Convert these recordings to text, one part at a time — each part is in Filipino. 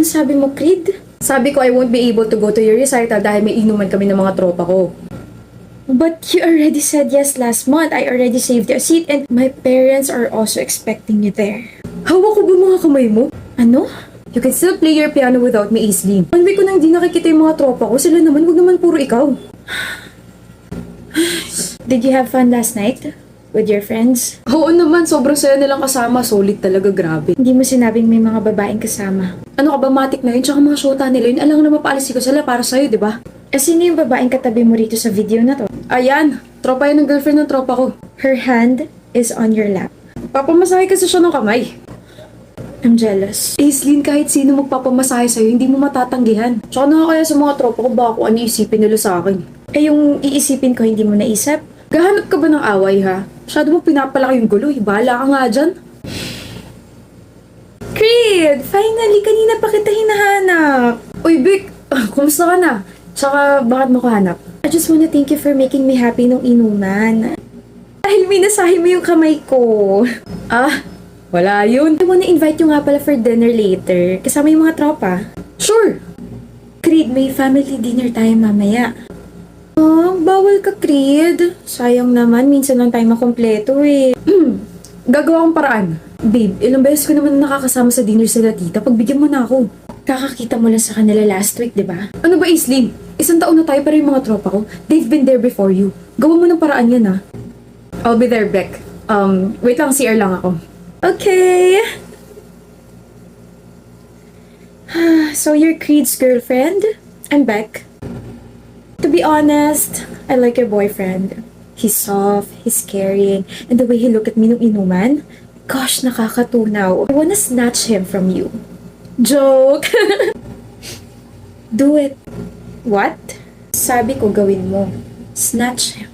sabi mo, Creed? Sabi ko I won't be able to go to your recital dahil may inuman kami ng mga tropa ko. But you already said yes last month. I already saved you a seat and my parents are also expecting you there. Hawak ko ba mga kamay mo? Ano? You can still play your piano without me, Aislinn. 1 week ko nang di nakikita yung mga tropa ko. Sila naman, wag naman puro ikaw. Did you have fun last night? With your friends? Oo naman, sobrang saya nilang kasama. Solid talaga, grabe. Hindi mo sinabing may mga babaeng kasama. Ano ka ba, matik na yun? Tsaka mga shota nila yun. Alam na mapaalis ko sila para sa'yo, di ba? Sino yung babaeng katabi mo rito sa video na to? Ayan, tropa yan ng girlfriend ng tropa ko. Her hand is on your lap. Papamasahe kasi siya ng kamay. I'm jealous. Aislinn, kahit sino magpapamasahe sa'yo, hindi mo matatanggihan. Tsaka nakakaya sa mga tropa ko baka kung ano isipin nila sa akin. Yung iisipin ko hindi mo naisip? Gahanap ka ba ng away, ha? Masyado mo pinapalaki yung gulo, bahala ka nga dyan. Creed! Finally, kanina pa kita hinahanap. Uy, Vic, kumusta ka na? Tsaka, bakit mo kahanap? I just wanna thank you for making me happy nung inuman. Dahil minasahe mo yung kamay ko. Ah, wala yun. I wanna invite you nga pala for dinner later. Kasama yung mga tropa. Sure. Creed, may family dinner tayo mamaya. Oh, bawal ka, Creed. Sayang naman, minsan lang tayo makompleto eh. Gagawa akong paraan. Babe, ilang beses ko naman nakakasama sa dinner sila tita. Pagbigyan mo na ako. Kakakita mo lang sa kanila last week, di ba? Ano ba, Aislinn? 1 taon na tayo pero yung mga tropa ko, they've been there before you. Gawa mo ng paraan yan, ha? I'll be there, Beck. Wait lang, CR lang ako. Okay. So you're Creed's girlfriend? I'm Beck. To be honest, I like your boyfriend. He's soft, he's caring, and the way he looked at me nung inuman, gosh, nakakatunaw. I wanna snatch him from you. Joke! Do it. What? Sabi ko gawin mo. Snatch him.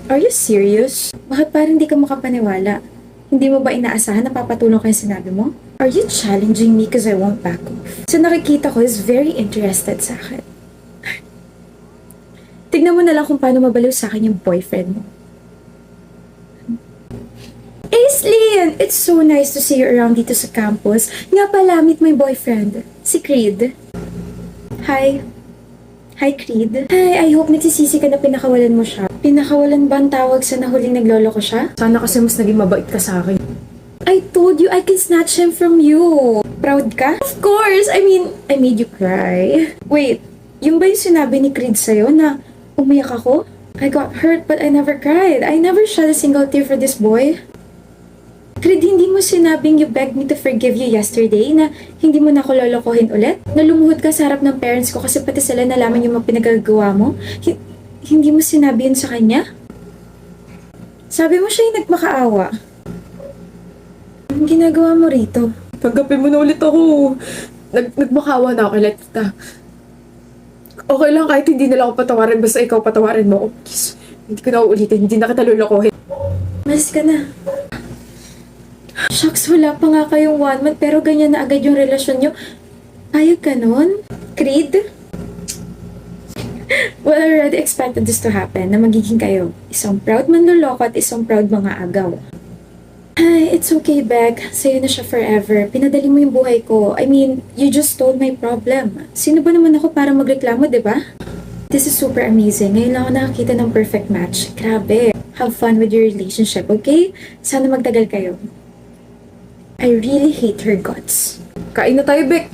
Are you serious? Bakit parang hindi ka makapaniwala? Hindi mo ba inaasahan na papatulong kayo sinabi mo? Are you challenging me because I won't back off? Sa nakikita ko is very interested sa akin. Tignan mo na lang kung paano mabaliw sa akin yung boyfriend mo. Aislinn! It's so nice to see you around dito sa campus. Nga pala, meet my boyfriend, si Creed. Hi. Hi, Creed. Hi, I hope nagsisisi ka na pinakawalan mo siya. Pinakawalan ba ang tawag sa nahuling naglolo ko siya? Sana kasi mas naging mabait ka sa akin. I told you I can snatch him from you. Proud ka? Of course! I mean, I made you cry. Wait, yung ba yung sinabi ni Creed sa'yo na umiyak ako? I got hurt but I never cried. I never shed a single tear for this boy. Creed, hindi mo sinabing you begged me to forgive you yesterday na hindi mo na ako lolokohin ulit? Na lumuhod ka sa harap ng parents ko kasi pati sila nalaman yung mga pinagagawa mo? Hindi mo sinabi yun sa kanya? Sabi mo siya yung nagmakaawa. Anong ginagawa mo rito? Tanggapin mo na ulit ako. Nagmakawa na ako kay tita. Okay lang kahit hindi nila ako patawarin, basta ikaw patawarin mo ako. Please, hindi ko na uulitin, hindi na kita lulukohin. Malis ka na. Shucks, wala pa nga kayong 1 month pero ganyan na agad yung relasyon nyo. Ayag ka nun? Creed? Well, I already expected this to happen, na magiging kayo. Isang proud manloloko at isang proud mga agaw. Ay, it's okay, Beck. Sa'yo na siya forever. Pinadali mo yung buhay ko. I mean, you just stole my problem. Sino ba naman ako para magreklamo, di ba? This is super amazing. Ngayon lang ako nakakita ng perfect match. Grabe. Have fun with your relationship, okay? Sana magtagal kayo. I really hate her guts. Kain na tayo, Beck.